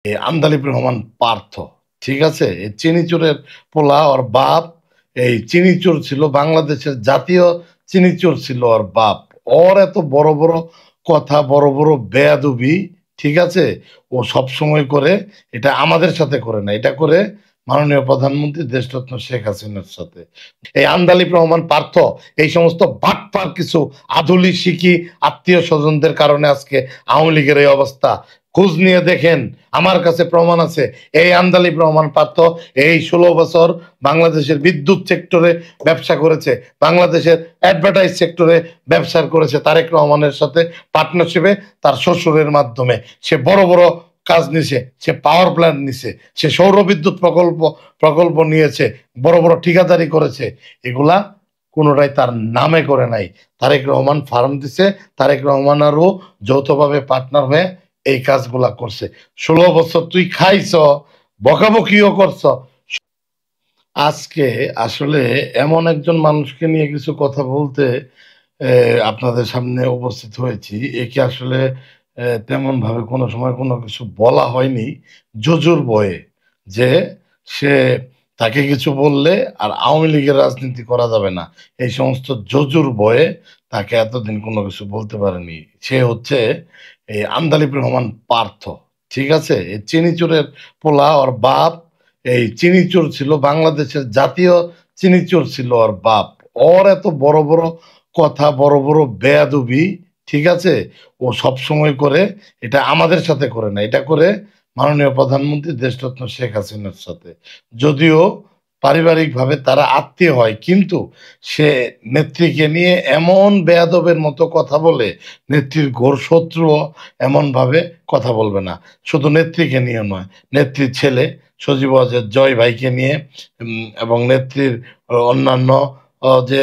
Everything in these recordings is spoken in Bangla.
এই আন্দালিব রহমান পার্থ, ঠিক আছে, এই চিনিচোরের পোলা ওর বাপ। এই চিনিচোর ছিল, বাংলাদেশের জাতীয় চিনিচোর ছিল ওর বাপ। ওর এত বড় বড় কথা, বড় বড় বেয়াদবি, ঠিক আছে, ও সব সময় করে। এটা আমাদের সাথে করে না, এটা করে মাননীয় প্রধানমন্ত্রী দেশরত্ন শেখ হাসিনার সাথে। এই আন্দালিব রহমান পার্থ এই সমস্ত বাটপার কিছু আধুলি শিখি আত্মীয় স্বজনদের কারণে আজকে আওয়ামী লীগের এই অবস্থা। খোঁজ নিয়ে দেখেন, আমার কাছে প্রমাণ আছে। এই আন্দালিব রহমান পার্থ এই 16 বছর বাংলাদেশের বিদ্যুৎ সেক্টরে ব্যবসা করেছে, বাংলাদেশের অ্যাডভার্টাইজ সেক্টরে ব্যবসা করেছে তারেক রহমানের সাথে পার্টনারশিপে। তার শ্বশুরের মাধ্যমে সে বড় বড় কাজ নিছে, সে পাওয়ার প্ল্যান্ট নিছে, সে সৌর বিদ্যুৎ প্রকল্প নিয়েছে, বড় বড় ঠিকাদারি করেছে। এগুলা কোনোটাই তার নামে করে নাই। তারেক রহমান ফার্ম দিছে, তারেক রহমান আরও যৌথভাবে পার্টনার হয়ে এই কাজগুলা করছে। 16 বছর তুই খাইছ, বকাবকিও করছ। আজকে আসলে এমন একজন মানুষকে নিয়ে কিছু কথা বলতে আপনাদের সামনে উপস্থিত হয়েছি। একে আসলে তেমন ভাবে কোনো সময় কোনো কিছু বলা হয়নি, জোজুর বয়ে, যে সে তাকে কিছু বললে আর আওয়ামী লীগের রাজনীতি করা যাবে না, এই সমস্ত জোজুর বয়ে তাকে এতদিন কোনো কিছু বলতে পারেনি। সে হচ্ছে এই আন্দালিব রহমান পার্থ, ঠিক আছে, এই চিনিচোরের পোলা ওর বাপ। এই চিনিচোর ছিল, বাংলাদেশের জাতীয় চিনিচোর ছিল ওর বাপ। ওর এত বড় বড় কথা, বড় বড় বেয়াদবি, ঠিক আছে, ও সব সময় করে। এটা আমাদের সাথে করে না, এটা করে মাননীয় প্রধানমন্ত্রী দেশরত্ন শেখ হাসিনার সাথে। যদিও পারিবারিকভাবে তারা আত্মীয় হয়, কিন্তু সে নেত্রীকে নিয়ে এমন বেয়াদবের মতো কথা বলে, নেত্রীর ঘোর শত্রুও এমন ভাবে কথা বলবে না। শুধু নেত্রীকে নিয়ে নয়, নেত্রীর ছেলে সজীব ওয়াজেদ জয় ভাইকে নিয়ে, এবং নেত্রীর অন্যান্য যে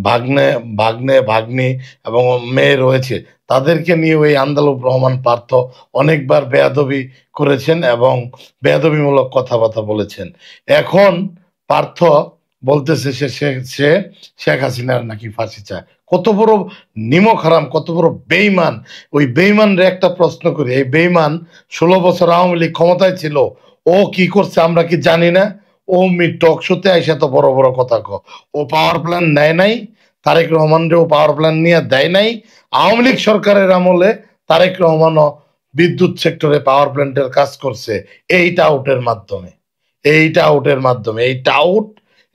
ভাগ্নে ভাগ্নে ভাগ্নি এবং মেয়ে রয়েছে, তাদেরকে নিয়ে ওই আন্দালুব রহমান পার্থ অনেকবার বেয়াদবি করেছেন এবং বেয়াদবিমূলক কথাবার্তা বলেছেন। এখন পার্থ বলতেছে সে শেখ হাসিনার নাকি ফাঁসি চায়। কত বড় নিমক হারাম, কত বড় বেইমান। ওই বেইমানরে একটা প্রশ্ন করি, এই বেইমান 16 বছর আওয়ামী লীগ ক্ষমতায় ছিল, ও কি করছে আমরা কি জানি না? ও টক শোতে আইসা তো বড় বড় কথা ও পাওয়ার প্ল্যান নেয় নাই, তারেক রহমানরেও পাওয়ার প্ল্যান নিয়ে দেয় নাই। আওয়ামী লীগ সরকারের আমলে তারেক রহমানও বিদ্যুৎ সেক্টরে পাওয়ার প্ল্যান্টের কাজ করছে এই টাউটের মাধ্যমে।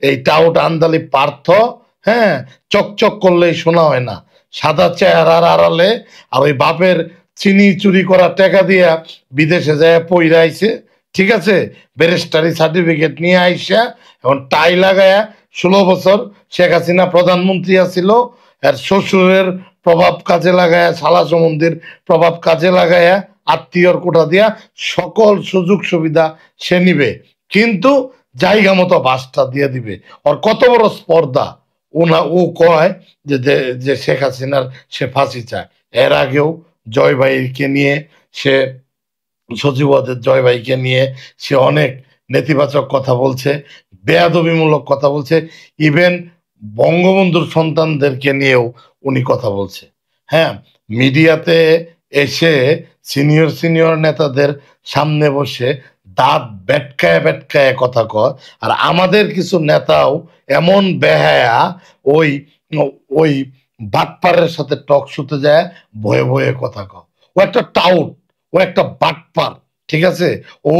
এই টাউট আন্দালি পার্থ, হ্যাঁ, চকচক করলেই শোনা হয় না, সাদা চেহারার আড়ালে। আর ওই বাপের চিনি চুরি করা টাকা দিয়া বিদেশে যায় পইরাইছে, ঠিক আছে, ব্যারিস্টারি সার্টিফিকেট নিয়ে আইসা এখন টাই লাগায়া। 16 বছর শেখ হাসিনা প্রধানমন্ত্রী আছিল, আর শ্বশুরের প্রভাব কাজে লাগায়া, শালা সম্বন্ধীর প্রভাব কাজে লাগায়া, আত্মীয়র কোটা দিয়া সকল সুযোগ সুবিধা সে নিবে, কিন্তু জায়গা মতো বাসটা দিয়ে দিবে। ওর কত বড় স্পর্ধা! ও কয় যে যে শেখ হাসিনার সে ফাঁসি চায়। এর আগেও জয় ভাইকে নিয়ে সে, সচিবাদের জয় ভাইকে নিয়ে সে অনেক নেতিবাচক কথা বলছে, বেয়াদবিমূলক কথা বলছে। ইভেন বঙ্গবন্ধুর সন্তানদেরকে নিয়েও উনি কথা বলছে। হ্যাঁ, মিডিয়াতে এসে সিনিয়র সিনিয়র নেতাদের সামনে বসে দাঁত বেটকায় বেটকায় কথা কয়। আর আমাদের কিছু নেতাও এমন বেহায়া, ওই ওই বাটপারের সাথে টক শুতে যায়, ভয়ে ভয়ে কথা কয়। ও একটা টাউট, ও একটা বাটপার, ঠিক আছে। ও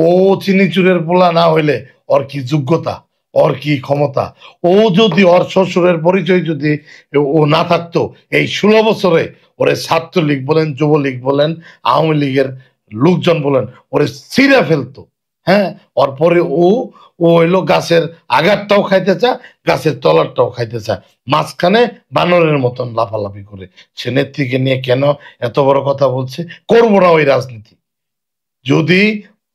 ও চিনিচুরের পোলা না হইলে ওর কি যোগ্যতা, ওর কি ক্ষমতা? ও যদি ওর শ্বশুরের পরিচয় যদি ও না থাকতো, এই 16 বছরে ওরে ছাত্রলীগ বলেন, যুবলীগ বলেন, আওয়ামী লীগের লোকজন বলেন, ওরে ছিঁড়ে ফেলতো। হ্যাঁ, ওর পরে ও ও হইলো গাছের আগারটাও খাইতে চায়, গাছের তলারটাও খাইতে চায়, মাঝখানে বানরের মতন লাফালাফি করে। সে নেত্রীকে নিয়ে কেন এত বড় কথা বলছে? করবো না ওই রাজনীতি। যদি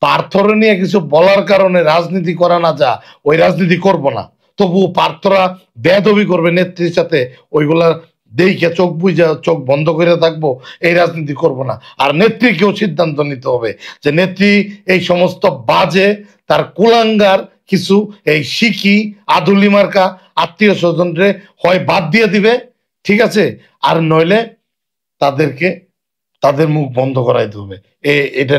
পার্থর নিয়ে কিছু বলার কারণে রাজনীতি করা না যা, ওই রাজনীতি করব না। তবু পার্থরা বেয়াদবি করবে নেত্রীর সাথে, ওইগুলা দেখে চোখ বুঝে চোখ বন্ধ করে থাকবো, এই রাজনীতি করব না। আর নেত্রীকেও সিদ্ধান্ত নিতে হবে যে নেত্রী এই সমস্ত বাজে, তার কুলাঙ্গার কিছু এই শিখি আদুলি মার্কা আত্মীয় স্বজনরে হয় বাদ দিয়ে দিবে, ঠিক আছে, আর নইলে তাদেরকে তাদের মুখ বন্ধ করাইতে হবে। এটা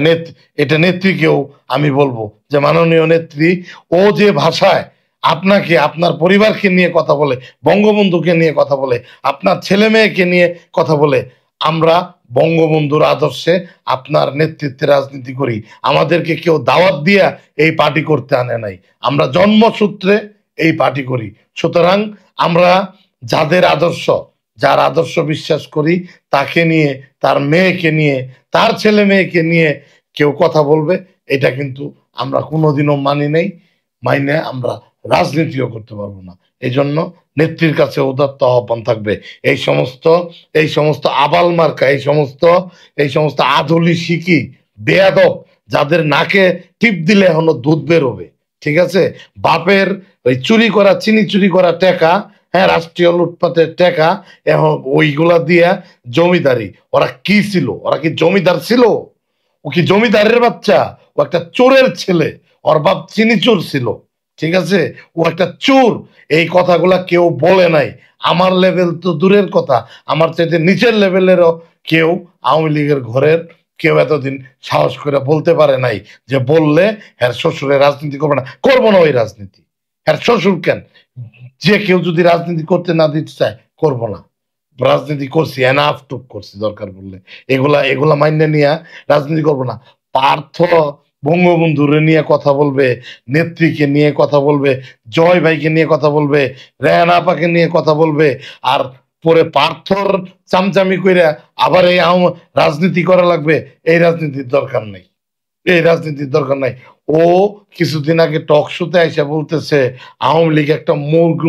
এটা নেত্রীকেও আমি বলবো যে মাননীয় নেত্রী, ও যে ভাষায় আপনাকে, আপনার পরিবারকে নিয়ে কথা বলে, বঙ্গবন্ধুকে নিয়ে কথা বলে, আপনার ছেলে মেয়েকে নিয়ে কথা বলে, আমরা বঙ্গবন্ধুর আদর্শে আপনার নেতৃত্বে রাজনীতি করি। আমাদেরকে কেউ দাওয়াত দিয়া এই পার্টি করতে আনে নাই, আমরা জন্মসূত্রে এই পার্টি করি। সুতরাং আমরা যাদের আদর্শ, যার আদর্শ বিশ্বাস করি, তাকে নিয়ে, তার মেয়েকে নিয়ে, তার ছেলে মেয়েকে নিয়ে কেউ কথা বলবে, এটা কিন্তু আমরা কোনোদিনও মানি নাই, মাইনে আমরা রাজনীতিও করতে পারবো না। এই জন্য নেত্রীর কাছে উদাত্ত আহ্বান থাকবে, এই সমস্ত আবাল মার্কা, এই সমস্ত আধুলি শিকি বেয়াদব, যাদের নাকে টিপ দিলে এখনো দুধ বেরোবে, ঠিক আছে, বাপের ওই চুরি করা, চিনি চুরি করা টাকা, হ্যাঁ, রাষ্ট্রীয় লুটপাটের টাকা, এখন ওইগুলা দিয়া জমিদারি। ওরা কি ছিল? ওরা কি জমিদার ছিল? ও কি জমিদারের বাচ্চা? ও একটা চোরের ছেলে, ওর বাপ চিনি চোর ছিল, ঠিক আছে, ও একটা চোর। এই কথাগুলা কেউ বলে নাই। আমার লেভেল তো দূরের কথা, আমার চাইতে নিচের লেভেলেরও কেউ আওয়ামী লীগের ঘরের কেউ এতদিন সাহস করে বলতে পারে নাই যে বললে হ্যাঁ শ্বশুরের রাজনীতি করবে না, করবো না ওই রাজনীতি। হ্যাঁ শ্বশুর কেন, যে কেউ যদি রাজনীতি করতে না দিতে চায়, করবো না। রাজনীতি করছি, এনাফ টুক করছি, দরকার পড়লে এগুলা এগুলা মাইনে নিয়ে রাজনীতি করবো না। পার্থ বঙ্গবন্ধুরে নিয়ে কথা বলবে, নেত্রীকে নিয়ে কথা বলবে, জয় ভাইকে নিয়ে কথা বলবে, রেহান আপাকে নিয়ে কথা বলবে, আর পরে পার্থর চামচামি কইরা আবার এই রাজনীতি করা লাগবে, এই রাজনীতির দরকার নেই, এই রাজনীতির দরকার নাই। ও কিছুদিন আগে টক শোতে এসে বলতেছে আওয়ামী লীগ একটা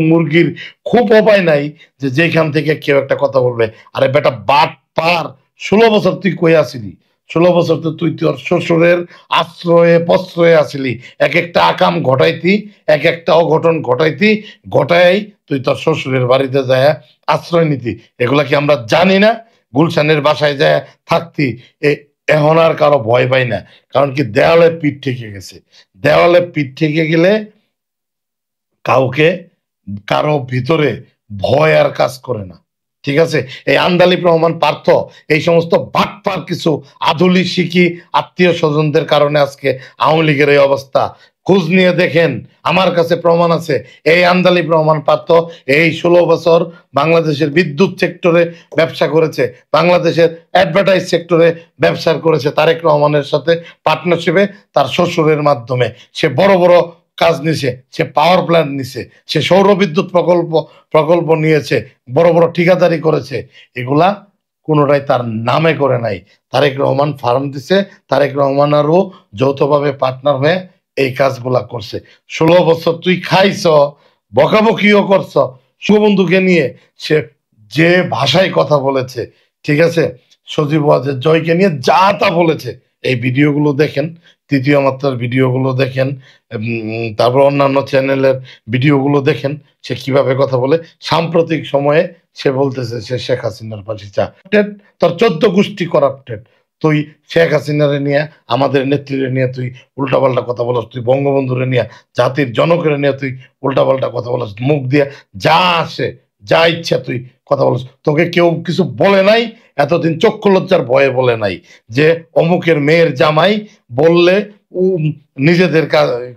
মুরগির খুব উপায় নাই যে যেখান থেকে কেউ একটা কথা বলবে। আরে বেটা বাট পার, 16 বছর তুই কই আসিলি? 16 বছর তো তুই তোর শ্বশুরের আশ্রয়ে প্রশ্রয়ে আসিলি, এক একটা আকাম ঘটাইতি, এক একটা অঘটন ঘটাইতি, ঘটাই তুই তোর শ্বশুরের বাড়িতে যায় আশ্রয় নিতি। এগুলা কি আমরা জানি না? গুলশানের বাসায় যায় থাকতি, এখন আর কারো ভয় পাই না। কারণ কি, দেওয়ালে পিঠ ঠেকে গেছে। দেওয়ালে পিঠ ঠেকে গেলে কাউকে, কারো ভিতরে ভয় আর কাজ করে না, ঠিক আছে। এই আন্দালিব রহমান পার্থ, এই সমস্ত বাটপার কিছু আধুলি শিখি আত্মীয় স্বজনদের কারণে আজকে আওয়ামী লীগের এই অবস্থা। খোঁজ নিয়ে দেখেন, আমার কাছে প্রমাণ আছে। এই আন্দালিব রহমান পার্থ এই 16 বছর বাংলাদেশের বিদ্যুৎ সেক্টরে ব্যবসা করেছে, বাংলাদেশের অ্যাডভার্টাইজ সেক্টরে ব্যবসা করেছে তারেক রহমানের সাথে পার্টনারশিপে, তার শ্বশুরের মাধ্যমে। সে বড় বড় কাজ নিছে, সে পাওয়ার প্ল্যান্ট নিছে, সে সৌর বিদ্যুৎ প্রকল্প নিয়েছে, বড় বড় ঠিকাদারি করেছে। এগুলা কোনোটাই তার নামে করে নাই। তারেক রহমান ফার্ম দিছে, তারেক রহমান আরও যৌথভাবে পার্টনার হয়ে এই কাজগুলা করছে। 16 বছর তুই খাইছ, বকাবকিও করছ শুভবন্ধুকে নিয়ে। সে যে ভাষায় কথা বলেছে, ঠিক আছে, সজীব ওয়াজেদ জয়কে নিয়ে যা তা বলেছে, এই ভিডিওগুলো দেখেন, তৃতীয় মাত্রার ভিডিওগুলো দেখেন, তারপর অন্যান্য চ্যানেলের ভিডিওগুলো দেখেন, সে কিভাবে কথা বলে। সাম্প্রতিক সময়ে সে বলতেছে সে শেখ হাসিনার পাশে চা, তোর 14 গোষ্ঠী করাপ্টেড। তুই শেখ হাসিনারে নিয়ে, আমাদের নেত্রীরে নিয়ে তুই উল্টাপাল্টা কথা বলস, তুই বঙ্গবন্ধুরে নিয়ে, জাতির জনকের নিয়ে তুই উল্টাপাল্টা কথা বলস, মুখ দিয়ে যা আসে যা ইচ্ছা তুই কথা বলস। তোকে কেউ কিছু বলে নাই এতদিন, চক্ষু লজ্জার ভয়ে বলে নাই যে অমুকের মেয়ের জামাই বললে নিজেদের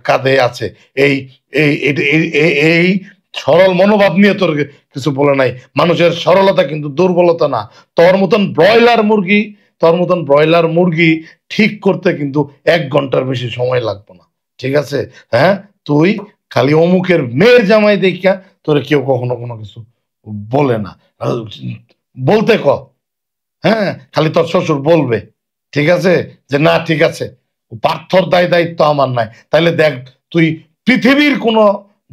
কাঁধে আছে। এই এই সরল মনোভাব নিয়ে তোর কিছু বলে নাই। মানুষের সরলতা কিন্তু দুর্বলতা না। তোর মতন ব্রয়লার মুরগি ঠিক করতে কিন্তু 1 ঘন্টার বেশি সময় লাগবে না, ঠিক আছে। হ্যাঁ, তুই খালি অমুকের মেয়ের জামাই দেখিয়া তোরে কেউ কখনো কোনো কিছু বলে না, বলতে ক। হ্যাঁ, খালি তোর শ্বশুর বলবে, ঠিক আছে, যে না ঠিক আছে, পার্থর দায়িত্ব আমার নাই। তাইলে দেখ তুই পৃথিবীর কোন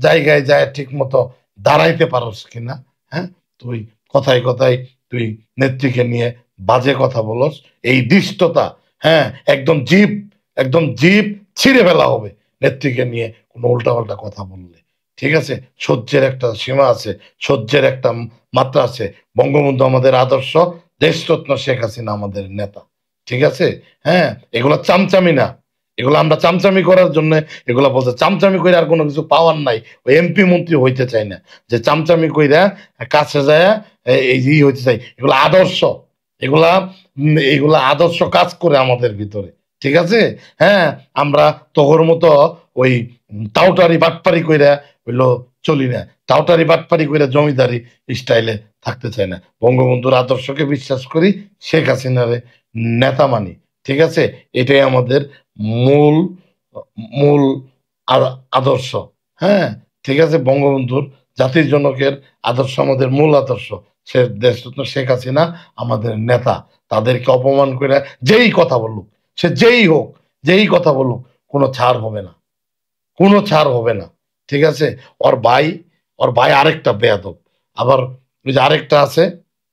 জায়গায় যায় ঠিক মতো দাঁড়াইতে পারস কিনা। হ্যাঁ, তুই কথায় কথায় তুই নেত্রীকে নিয়ে বাজে কথা বলস, এই দৃষ্টতা, হ্যাঁ, একদম জিভ ছিঁড়ে ফেলা হবে নেত্রীকে নিয়ে কোনো উল্টাপাল্টা কথা বললে, ঠিক আছে। সহ্যের একটা সীমা আছে, সহ্যের একটা মাত্রা আছে। বঙ্গবন্ধু আমাদের আদর্শ, দেশরত্ন শেখ হাসিনা আমাদের নেতা, ঠিক আছে। হ্যাঁ, এগুলো চামচামি না, এগুলো আমরা চামচামি করার জন্য এগুলো বলছে। চামচামি করে আর কোনো কিছু পাওয়ার নাই। ওই এমপি মন্ত্রী হইতে চাই না যে চামচামি কইরা কাছে যায় এই হইতে চাই। এগুলো আদর্শ, এগুলা এগুলা আদর্শ কাজ করে আমাদের ভিতরে, ঠিক আছে? হ্যাঁ, আমরা তোর মতো ওই টাউটারি বাটপারি কইরা হইলো চলি না, টাউটারি বাটপারি কইরা জমিদারি স্টাইলে থাকতে চাই না। বঙ্গবন্ধুর আদর্শকে বিশ্বাস করি, শেখ হাসিনারে নেতা মানি, ঠিক আছে? এটাই আমাদের মূল মূল আদর্শ। হ্যাঁ, ঠিক আছে, বঙ্গবন্ধুর জাতির জনকের আদর্শ আমাদের মূল আদর্শ। সে দেশরত্ন শেখ হাসিনা আমাদের নেতা। তাদেরকে অপমান করে যেই কথা বলুক, সে যেই হোক, যেই কথা বলুক, কোনো ছাড় হবে না, কোনো ছাড় হবে না, ঠিক আছে? ওর ভাই, ওর ভাই আরেকটা বেয়াদব। আবার ওই যে আরেকটা আছে,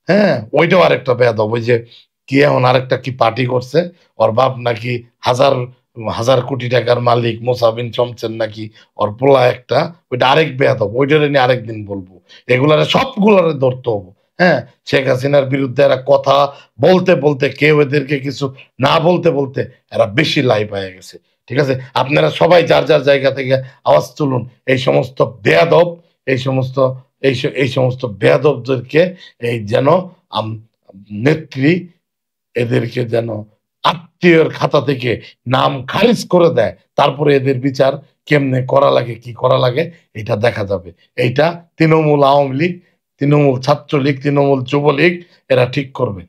হ্যাঁ, ওইটাও আরেকটা বেয়াদব। ওই যে কি এখন আরেকটা কি পার্টি করছে, ওর বাপ নাকি হাজার হাজার কোটি টাকার মালিক, মোসাবিন চমচেন নাকি ওর পোলা একটা, ওইটা আরেক বেয়াদব, ওইটারে নিয়ে আরেকদিন বলবো। এগুলারে সবগুলারে ধরতে হবো। হ্যাঁ, শেখ হাসিনার বিরুদ্ধে এরা কথা বলতে বলতে, কেউ এদেরকে কিছু না বলতে বলতে এরা বেশি লাই পায়ে গেছে, ঠিক আছে? আপনারা সবাই যার যার জায়গা থেকে আওয়াজ তুলুন। এই সমস্ত বেয়াদব, এই সমস্ত এই সমস্ত বেয়াদবদেরকে এই যেন নেত্রী এদেরকে যেন আত্মীয়র খাতা থেকে নাম খারিজ করে দেয়। তারপরে এদের বিচার কেমনে করা লাগে, কি করা লাগে, এটা দেখা যাবে। এইটা তৃণমূল আওয়ামী লীগ, তৃণমূল ছাত্রলীগ, তৃণমূল যুবলীগ এরা ঠিক করবে।